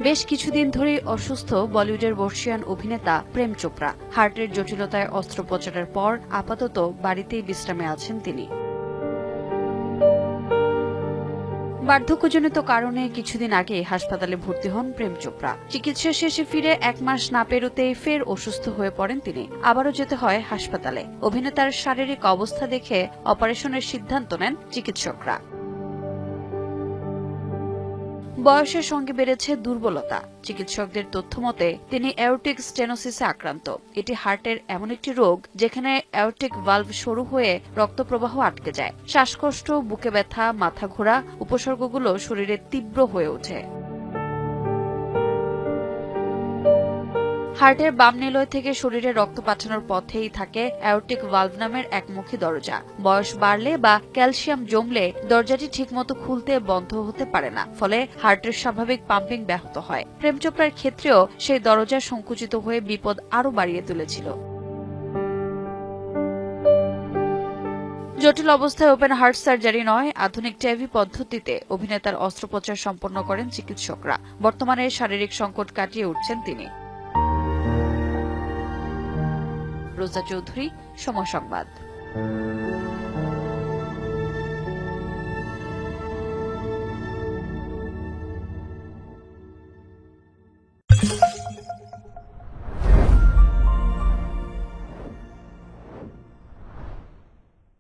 বেশ কিছুদিন ধরেই অসুস্থ বলিউডের বর্ষিয়ান অভিনেতা প্রেম চোপড়া। হার্টের জটিলতায় অস্ত্রোপচারের পর আপাতত বাড়িতেই বিশ্রামে আছেন তিনি। বার্ধক্যজনিত কারণে কিছুদিন আগে হাসপাতালে ভর্তি হন প্রেম চোপড়া। চিকিৎসা শেষে ফিরে 1 মাস না পেরোতেই ফের অসুস্থ হয়ে পড়েন তিনি। আবারও যেতে হয় হাসপাতালে। অভিনেতার শারীরিক অবস্থা দেখে অপারেশনের সিদ্ধান্ত নেন চিকিৎসকরা। বয়সের সঙ্গে বেড়েছে দুর্বলতা। চিকিৎসকদের তথ্যমতে তিনি অ্যাওর্টিক স্টেনোসিসে আক্রান্ত। এটি হার্টের এমন একটি রোগ যেখানে অ্যাওর্টিক ভালভ সরু হয়ে রক্তপ্রবাহ আটকে যায়। শ্বাসকষ্ট, বুকে ব্যথা, মাথা ঘোরা উপসর্গগুলো শরীরে তীব্র হয়ে ওঠে। হার্টের বাম নিলয় থেকে শরীরে রক্ত পাঠানোর পথেই থাকে অ্যাওর্টিক ভালভ নামের একমুখী দরজা। বয়স বাড়লে বা ক্যালসিয়াম জমলে দরজাটি ঠিকমতো খুলতে বন্ধ হতে পারে না, ফলে হার্টের স্বাভাবিক পাম্পিং ব্যাহত হয়। প্রেম চোপড়ার ক্ষেত্রেও সেই দরজা সংকুচিত হয়ে বিপদ আরও বাড়িয়ে তুলেছিল। জটিল অবস্থায় ওপেন হার্ট সার্জারি নয়, আধুনিক টেভি পদ্ধতিতে অভিনেতার অস্ত্রোপচার সম্পন্ন করেন চিকিৎসকরা। বর্তমানে শারীরিক সংকট কাটিয়ে উঠছেন তিনি। রোজা চৌধুরী, সময় সংবাদ।